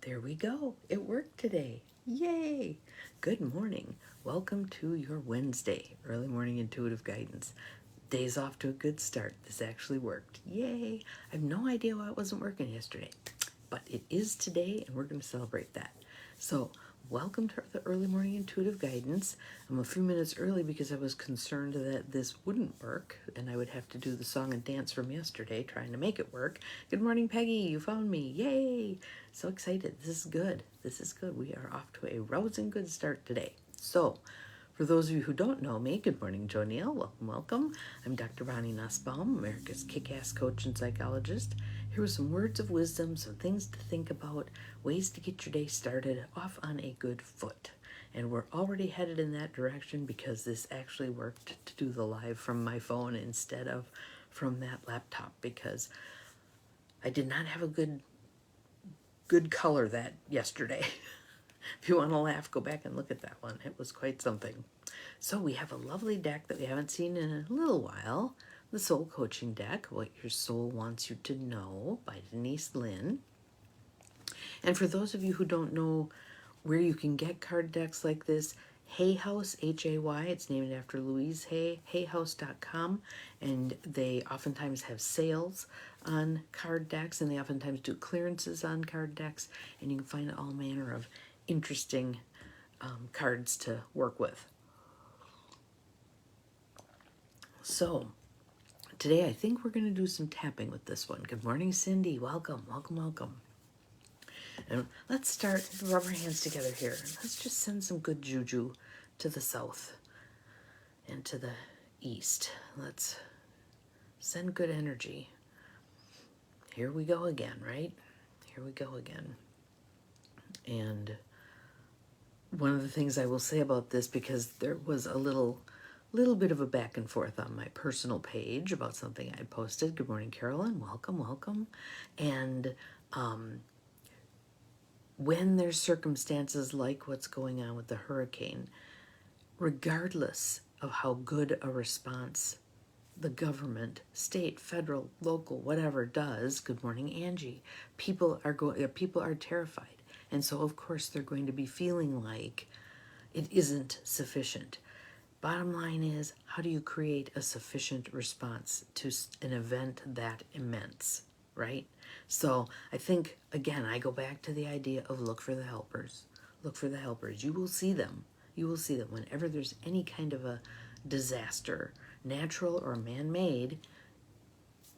There we go. It worked today. Yay! Good morning. Welcome to your Wednesday, early morning intuitive guidance. Day's off to a good start. This actually worked. Yay! I have no idea why it wasn't working yesterday, but it is today and we're going to celebrate that. So, welcome to the early morning intuitive guidance. I'm a few minutes early because I was concerned that this wouldn't work and I would have to do the song and dance from yesterday trying to make it work. Good morning, Peggy. You found me. Yay! So excited. This is good. This is good. We are off to a rousing good start today. So, for those of you who don't know me, good morning, Joe Neal. Welcome, welcome. I'm Dr. Bonnie Nussbaum, America's kick-ass coach and psychologist. Here are some words of wisdom, some things to think about, ways to get your day started off on a good foot. And we're already headed in that direction because this actually worked to do the live from my phone instead of from that laptop because I did not have a good color that yesterday. If you want to laugh, go back and look at that one. It was quite something. So we have a lovely deck that we haven't seen in a little while. The Soul Coaching Deck, What Your Soul Wants You to Know by Denise Lynn. And for those of you who don't know where you can get card decks like this, Hay House, Hay, it's named after Louise Hay, hayhouse.com, and they oftentimes have sales on card decks, and they oftentimes do clearances on card decks, and you can find all manner of interesting cards to work with. So today I think we're going to do some tapping with this one. Good morning, Cindy. Welcome, welcome, welcome. And let's start, rub our hands together here. Let's just send some good juju to the south and to the east. Let's send good energy. Here we go again, right? Here we go again. And one of the things I will say about this, because there was a little bit of a back and forth on my personal page about something I posted. Good morning, Carolyn. Welcome, welcome. And when there's circumstances like what's going on with the hurricane, regardless of how good a response the government, state, federal, local, whatever does, good morning, Angie, people are terrified. And so, of course, they're going to be feeling like it isn't sufficient. Bottom line is, how do you create a sufficient response to an event that immense, right? So I think, again, I go back to the idea of look for the helpers. Look for the helpers. You will see them. You will see them whenever there's any kind of a disaster, natural or man-made.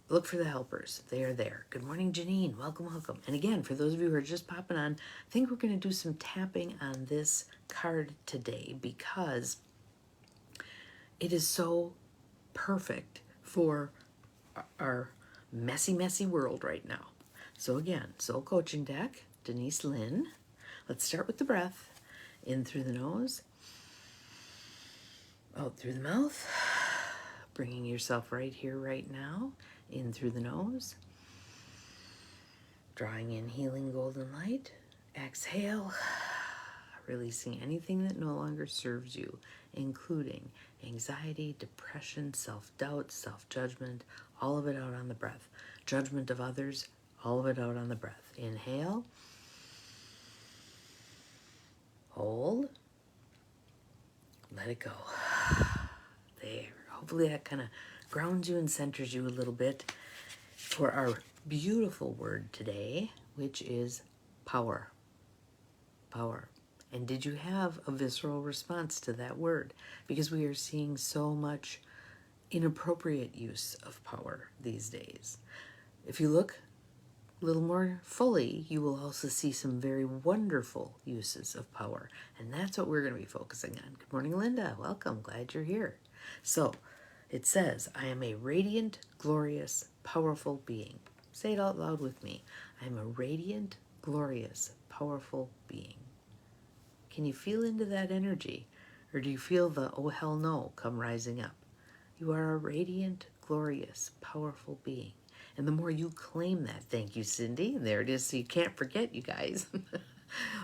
Look for the helpers. They are there. Good morning, Janine. Welcome, welcome. And again, for those of you who are just popping on, I think we're going to do some tapping on this card today because it is so perfect for our messy, messy world right now. So again, Soul Coaching Deck, Denise Lynn. Let's start with the breath. In through the nose, out through the mouth, bringing yourself right here, right now. In through the nose, drawing in healing golden light. Exhale, releasing anything that no longer serves you, including anxiety, depression, self-doubt, self-judgment, all of it out on the breath. Judgment of others, all of it out on the breath. Inhale, hold, let it go. There. Hopefully that kind of grounds you and centers you a little bit for our beautiful word today, which is power. Power. And did you have a visceral response to that word? Because we are seeing so much inappropriate use of power these days. If you look a little more fully, you will also see some very wonderful uses of power. And that's what we're going to be focusing on. Good morning, Linda. Welcome. Glad you're here. So it says, I am a radiant, glorious, powerful being. Say it out loud with me. I am a radiant, glorious, powerful being. Can you feel into that energy? Or do you feel the, oh hell no, come rising up? You are a radiant, glorious, powerful being. And the more you claim that, thank you, Cindy, there it is, so you can't forget, you guys.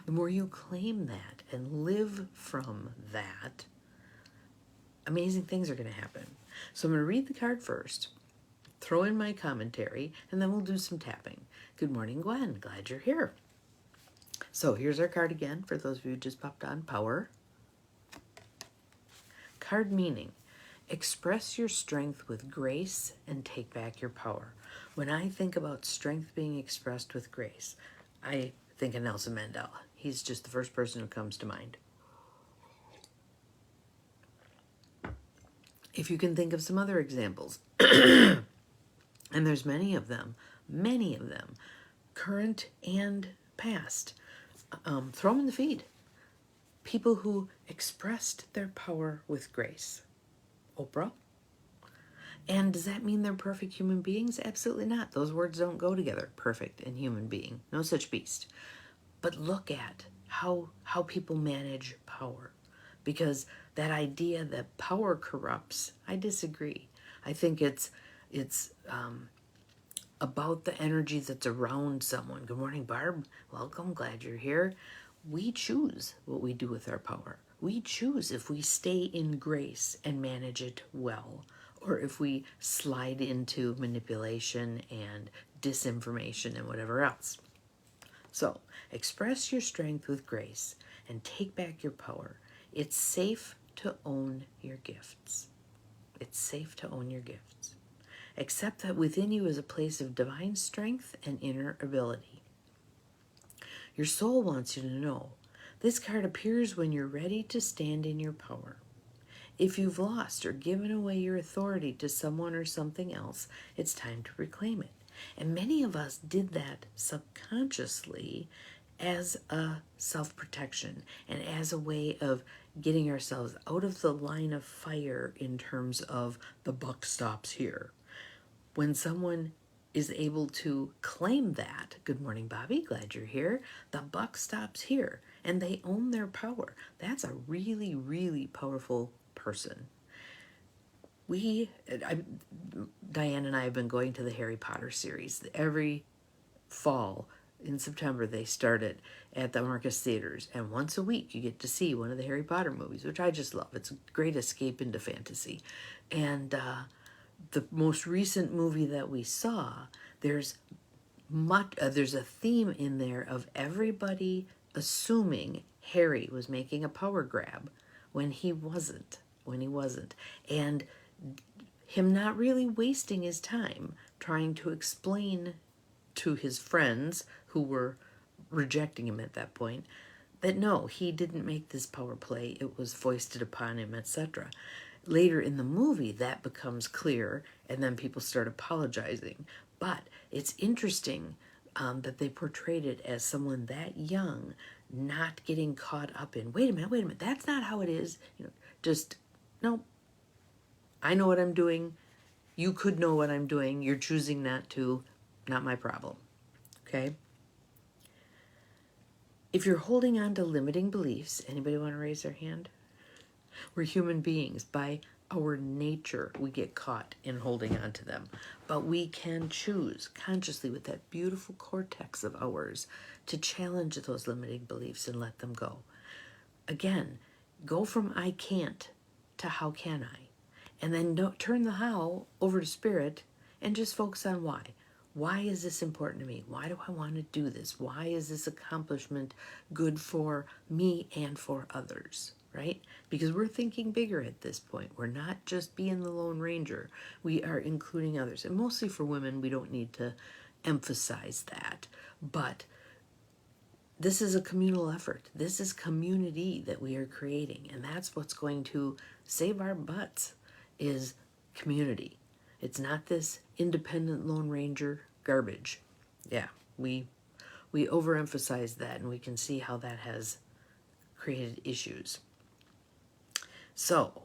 The more you claim that and live from that, amazing things are going to happen. So I'm going to read the card first, throw in my commentary, and then we'll do some tapping. Good morning, Gwen. Glad you're here. So here's our card again for those of you who just popped on. Power. Card meaning, express your strength with grace and take back your power. When I think about strength being expressed with grace, I think of Nelson Mandela. He's just the first person who comes to mind. If you can think of some other examples, and there's many of them, current and past, throw them in the feed. People who expressed their power with grace. Oprah. And does that mean they're perfect human beings? Absolutely not. Those words don't go together, perfect and human being. No such beast. But look at how people manage power. Because that idea that power corrupts, I disagree. I think it's about the energy that's around someone. Good morning, Barb. Welcome. Glad you're here. We choose what we do with our power. We choose if we stay in grace and manage it well, or if we slide into manipulation and disinformation and whatever else. So, express your strength with grace and take back your power. It's safe to own your gifts. It's safe to own your gifts. Accept that within you is a place of divine strength and inner ability. Your soul wants you to know. This card appears when you're ready to stand in your power. If you've lost or given away your authority to someone or something else, it's time to reclaim it. And many of us did that subconsciously as a self-protection and as a way of getting ourselves out of the line of fire in terms of the buck stops here. When someone is able to claim that, good morning, Bobby, glad you're here, the buck stops here, and they own their power. That's a really, really powerful person. Diane and I have been going to the Harry Potter series. Every fall in September, they start it at the Marcus Theaters, and once a week you get to see one of the Harry Potter movies, which I just love. It's a great escape into fantasy. And the most recent movie that we saw, there's a theme in there of everybody assuming Harry was making a power grab when he wasn't, and him not really wasting his time trying to explain to his friends who were rejecting him at that point that no, he didn't make this power play, it was foisted upon him, etc. Later in the movie, that becomes clear, and then people start apologizing. But it's interesting that they portrayed it as someone that young, not getting caught up in, wait a minute, that's not how it is. Just, no, I know what I'm doing. You could know what I'm doing. You're choosing not to. Not my problem. Okay? If you're holding on to limiting beliefs, anybody want to raise their hand? We're human beings. By our nature, we get caught in holding on to them. But we can choose consciously with that beautiful cortex of ours to challenge those limiting beliefs and let them go. Again, go from I can't to how can I? And then turn the how over to spirit and just focus on why. Why is this important to me? Why do I want to do this? Why is this accomplishment good for me and for others, right? Because we're thinking bigger at this point. We're not just being the Lone Ranger. We are including others. And mostly for women, we don't need to emphasize that. But this is a communal effort. This is community that we are creating. And that's what's going to save our butts, is community. It's not this independent Lone Ranger garbage. Yeah, we overemphasize that, and we can see how that has created issues. So,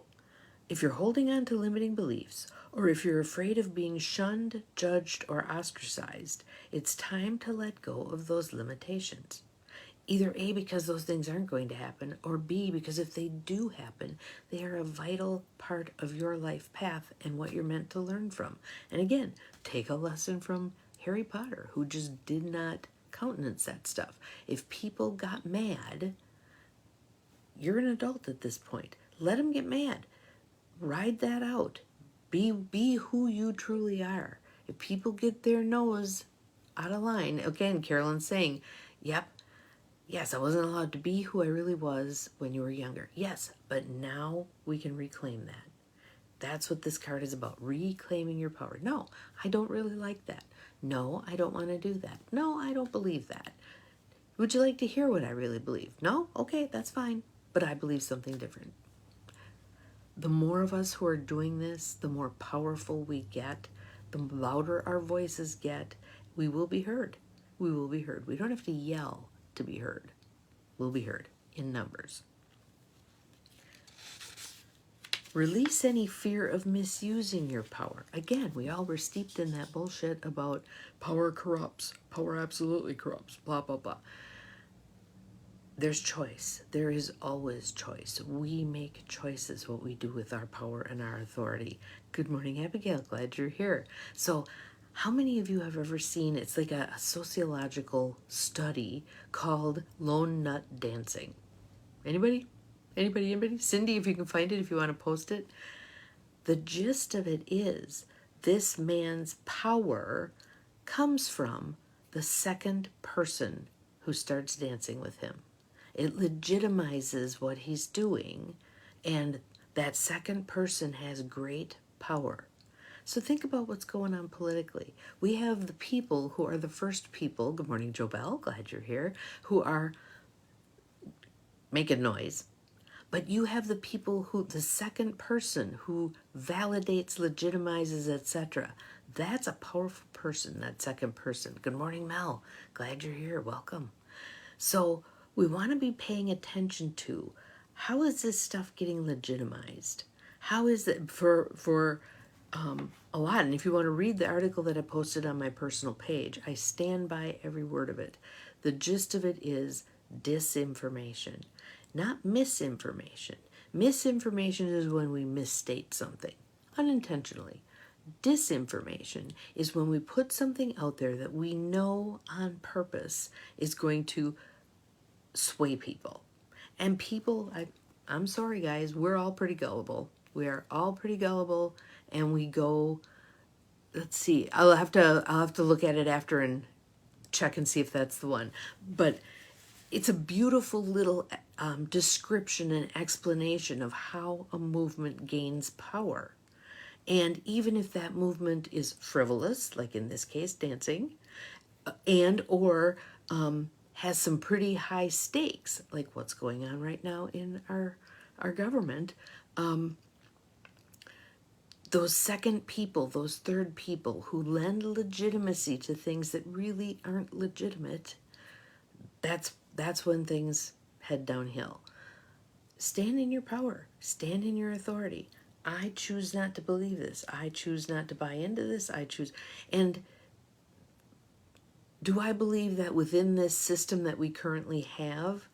if you're holding on to limiting beliefs, or if you're afraid of being shunned, judged, or ostracized, it's time to let go of those limitations. Either A, because those things aren't going to happen, or B, because if they do happen, they are a vital part of your life path and what you're meant to learn from. And again, take a lesson from Harry Potter, who just did not countenance that stuff. If people got mad, you're an adult at this point. Let them get mad. Ride that out. Be who you truly are. If people get their nose out of line, again, Carolyn's saying, yep, Yes, I wasn't allowed to be who I really was when you were younger. Yes, but now we can reclaim that. That's what this card is about, reclaiming your power. No, I don't really like that. No, I don't want to do that. No, I don't believe that. Would you like to hear what I really believe? No? Okay, that's fine. But I believe something different. The more of us who are doing this, the more powerful we get, the louder our voices get, we will be heard. We will be heard. We don't have to yell to be heard. We'll be heard in numbers. Release any fear of misusing your power. Again, we all were steeped in that bullshit about power corrupts, power absolutely corrupts, blah, blah, blah. There's choice. There is always choice. We make choices what we do with our power and our authority. Good morning, Abigail. Glad you're here. So, how many of you have ever seen, it's like a sociological study called lone nut dancing? Anybody? Anybody? Cindy, if you can find it, if you want to post it. The gist of it is this man's power comes from the second person who starts dancing with him. It legitimizes what he's doing, and that second person has great power. So think about what's going on politically. We have the people who are the first people, good morning, Joe Bell, glad you're here, who are making noise. But you have the people who, the second person who validates, legitimizes, etc. That's a powerful person, that second person. Good morning, Mel. Glad you're here. Welcome. So we want to be paying attention to how is this stuff getting legitimized? How is it for a lot? And if you want to read the article that I posted on my personal page, I stand by every word of it. The gist of it is disinformation, not misinformation. Misinformation is when we misstate something unintentionally. Disinformation is when we put something out there that we know on purpose is going to sway people. And people, I'm sorry guys, we're all pretty gullible. We are all pretty gullible, and we go, let's see, I'll have to look at it after and check and see if that's the one. But it's a beautiful little description and explanation of how a movement gains power. And even if that movement is frivolous, like in this case, dancing, and or has some pretty high stakes, like what's going on right now in our government, those second people, those third people who lend legitimacy to things that really aren't legitimate, that's when things head downhill. Stand in your power. Stand in your authority. I choose not to believe this. I choose not to buy into this. I choose. And do I believe that within this system that we currently have,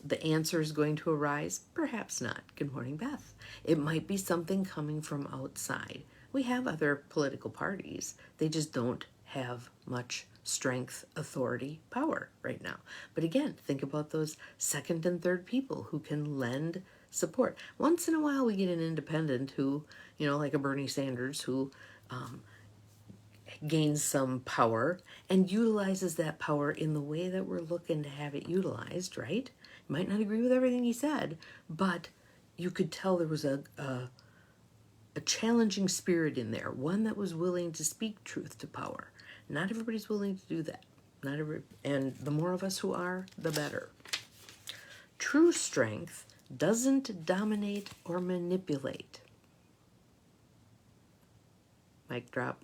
the answer is going to arise? Perhaps not. Good morning, Beth. It might be something coming from outside. We have other political parties. They just don't have much strength, authority, power right now. But again, think about those second and third people who can lend support. Once in a while we get an independent who, like a Bernie Sanders, who gains some power and utilizes that power in the way that we're looking to have it utilized, right? You might not agree with everything he said, but you could tell there was a challenging spirit in there, one that was willing to speak truth to power. Not everybody's willing to do that. And the more of us who are, the better. True strength doesn't dominate or manipulate. Mic drop.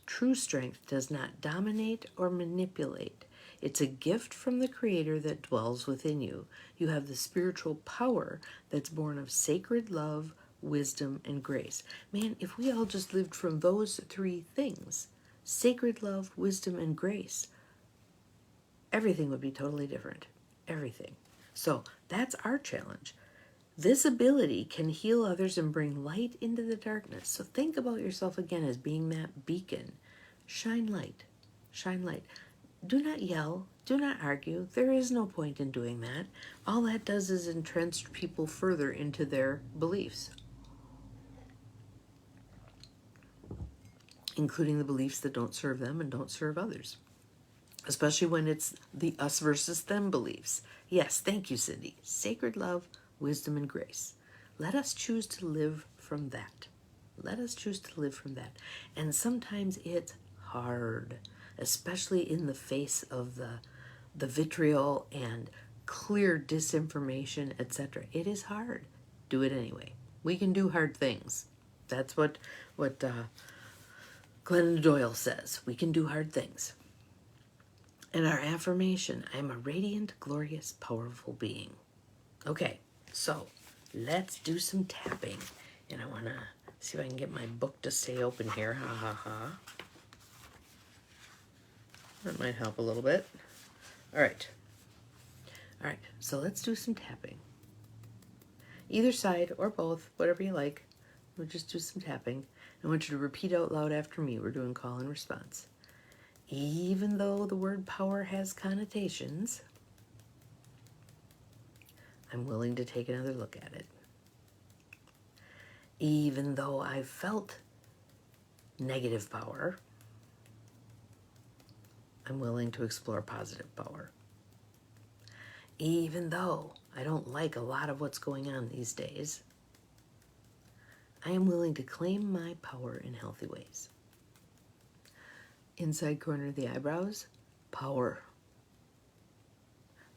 True strength does not dominate or manipulate. It's a gift from the Creator that dwells within you. You have the spiritual power that's born of sacred love, wisdom, and grace. Man, if we all just lived from those three things, sacred love, wisdom, and grace, everything would be totally different. Everything. So that's our challenge. This ability can heal others and bring light into the darkness. So think about yourself again as being that beacon. Shine light. Shine light. Do not yell. Do not argue. There is no point in doing that. All that does is entrench people further into their beliefs, including the beliefs that don't serve them and don't serve others. especially when it's the us versus them beliefs. Yes, thank you, Cindy. Sacred love, wisdom, and grace. Let us choose to live from that. Let us choose to live from that. And sometimes it's hard, especially in the face of the vitriol and clear disinformation, etc. It is hard. Do it anyway. We can do hard things. That's what Glennon Doyle says. We can do hard things. And our affirmation, I'm a radiant, glorious, powerful being. Okay, so let's do some tapping. And I want to see if I can get my book to stay open here. Ha ha ha. That might help a little bit. All right. All right, so let's do some tapping. Either side or both, whatever you like. We'll just do some tapping. I want you to repeat out loud after me. We're doing call and response. Even though the word power has connotations, I'm willing to take another look at it. Even though I've felt negative power, I'm willing to explore positive power. Even though I don't like a lot of what's going on these days, I am willing to claim my power in healthy ways. Inside corner of the eyebrows, power.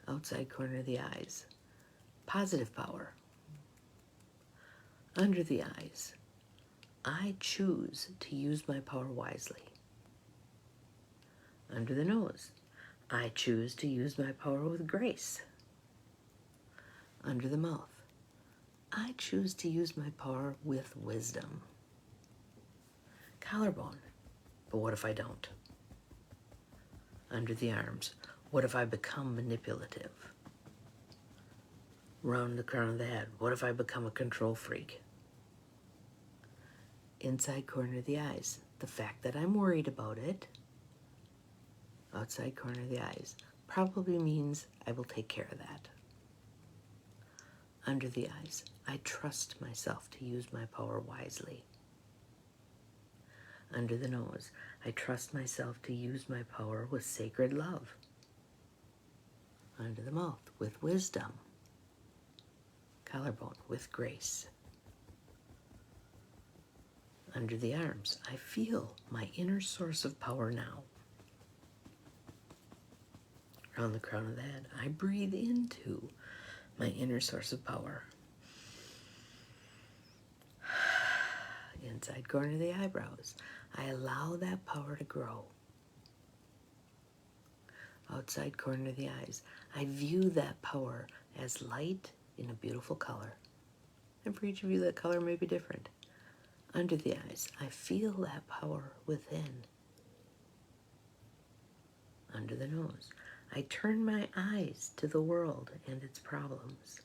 Outside corner of the eyes, positive power. Under the eyes, I choose to use my power wisely. Under the nose, I choose to use my power with grace. Under the mouth, I choose to use my power with wisdom. Collarbone, but what if I don't? Under the arms, what if I become manipulative? Around the crown of the head, what if I become a control freak? Inside corner of the eyes, the fact that I'm worried about it, outside corner of the eyes, probably means I will take care of that. Under the eyes, I trust myself to use my power wisely. Under the nose, I trust myself to use my power with sacred love. Under the mouth, with wisdom. Collarbone, with grace. Under the arms, I feel my inner source of power now. Around the crown of the head, I breathe into my inner source of power. Inside corner of the eyebrows, I allow that power to grow. Outside corner of the eyes, I view that power as light in a beautiful color. And for each of you, that color may be different. Under the eyes, I feel that power within. Under the nose, I turn my eyes to the world and its problems.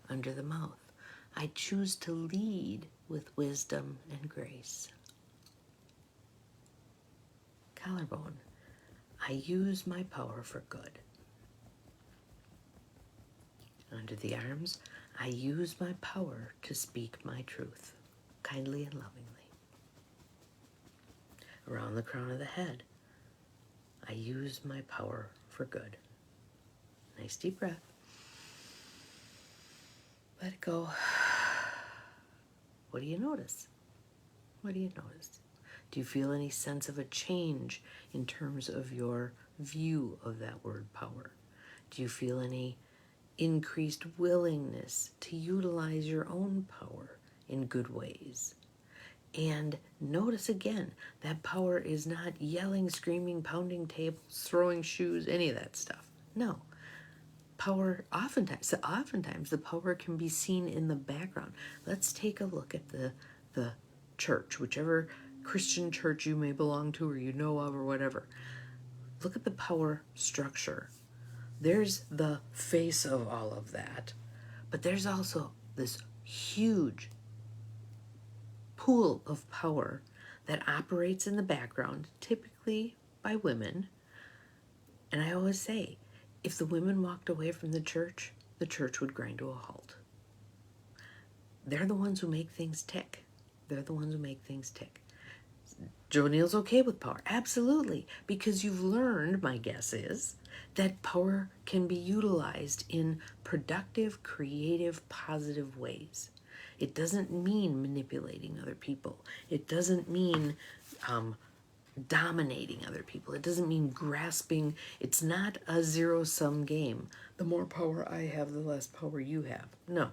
Under the mouth, I choose to lead with wisdom and grace. Collarbone, I use my power for good. Under the arms, I use my power to speak my truth, kindly and lovingly. Around the crown of the head, I use my power for good. Nice deep breath. Let it go. What do you notice? What do you notice? Do you feel any sense of a change in terms of your view of that word power? Do you feel any increased willingness to utilize your own power in good ways? And notice again, that power is not yelling, screaming, pounding tables, throwing shoes, any of that stuff. No. Power, oftentimes the power can be seen in the background. Let's take a look at the church, whichever Christian church you may belong to or you know of or whatever. Look at the power structure. There's the face of all of that, but there's also this huge pool of power that operates in the background, typically by women. And I always say, if the women walked away from the church would grind to a halt. They're the ones who make things tick. They're the ones who make things tick. Joe Neal's okay with power. Absolutely. Because you've learned, my guess is, that power can be utilized in productive, creative, positive ways. It doesn't mean manipulating other people. It doesn't mean dominating other people. It doesn't mean grasping. It's not a zero-sum game. The more power I have, the less power you have. No.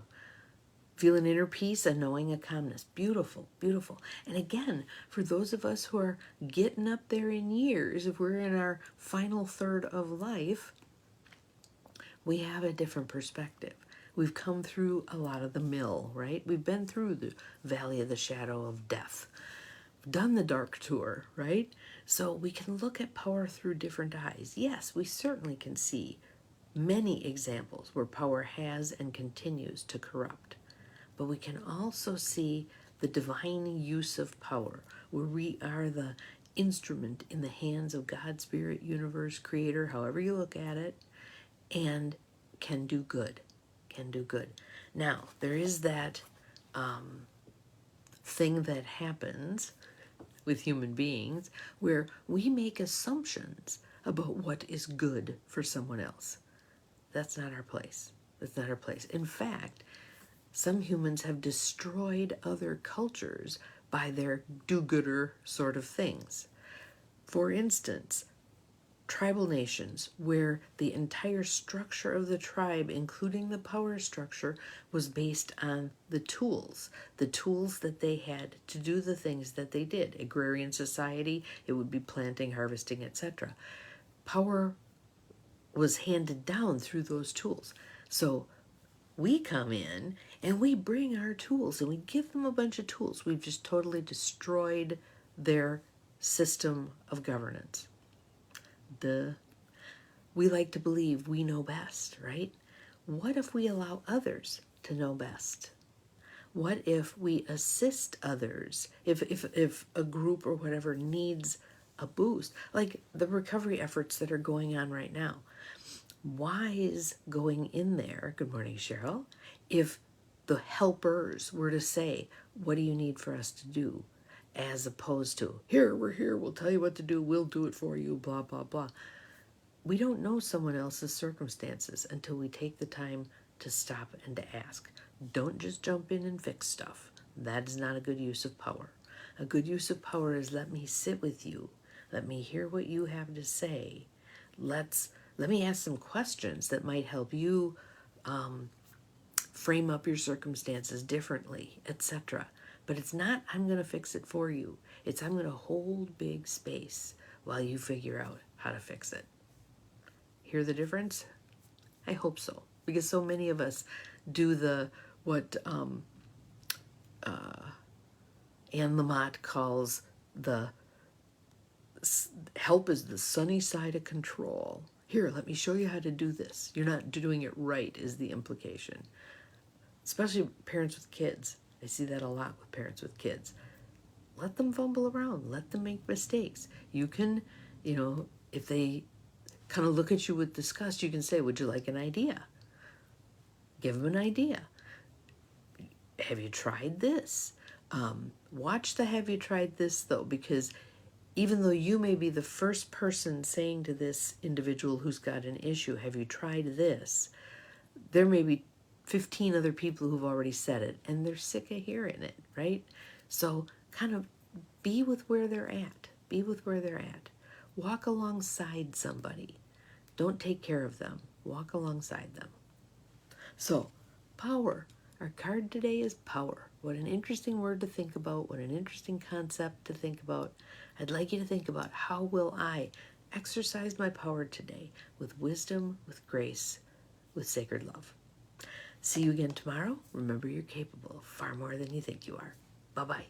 Feel an inner peace and knowing a calmness. Beautiful, beautiful. And again, for those of us who are getting up there in years, if we're in our final third of life, we have a different perspective. We've come through a lot of the mill, right? We've been through the valley of the shadow of death, done the dark tour, right? So we can look at power through different eyes. Yes, we certainly can see many examples where power has and continues to corrupt. But we can also see the divine use of power, where we are the instrument in the hands of God, Spirit, Universe, Creator, however you look at it, and can do good, can do good. Now, there is that thing that happens with human beings where we make assumptions about what is good for someone else. That's not our place. That's not our place. In fact, some humans have destroyed other cultures by their do-gooder sort of things. For instance, tribal nations where the entire structure of the tribe, including the power structure, was based on the tools that they had to do the things that they did. Agrarian society, it would be planting, harvesting, etc. Power was handed down through those tools. So we come in and we bring our tools and we give them a bunch of tools. We've just totally destroyed their system of governance. We like to believe we know best, right? What if we allow others to know best? What if we assist others? If a group or whatever needs a boost, like the recovery efforts that are going on right now, wise going in there, good morning, Cheryl, if the helpers were to say, what do you need for us to do? As opposed to, here, we're here, we'll tell you what to do, we'll do it for you, blah, blah, blah. We don't know someone else's circumstances until we take the time to stop and to ask. Don't just jump in and fix stuff. That is not a good use of power. A good use of power is let me sit with you. Let me hear what you have to say. Let me ask some questions that might help you frame up your circumstances differently, etc. But it's not, I'm going to fix it for you. It's, I'm going to hold big space while you figure out how to fix it. Hear the difference? I hope so. Because so many of us do what Anne Lamott calls the help is the sunny side of control. Here, let me show you how to do this. You're not doing it right is the implication. Especially parents with kids. I see that a lot with parents with kids. Let them fumble around. Let them make mistakes. You can, if they kind of look at you with disgust, you can say, would you like an idea? Give them an idea. Have you tried this? Watch the have you tried this, though, because even though you may be the first person saying to this individual who's got an issue, have you tried this? There may be 15 other people who've already said it, and they're sick of hearing it, right? So kind of be with where they're at. Be with where they're at. Walk alongside somebody. Don't take care of them. Walk alongside them. So, power. Our card today is power. What an interesting word to think about. What an interesting concept to think about. I'd like you to think about, how will I exercise my power today with wisdom, with grace, with sacred love. See you again tomorrow. Remember, you're capable of far more than you think you are. Bye-bye.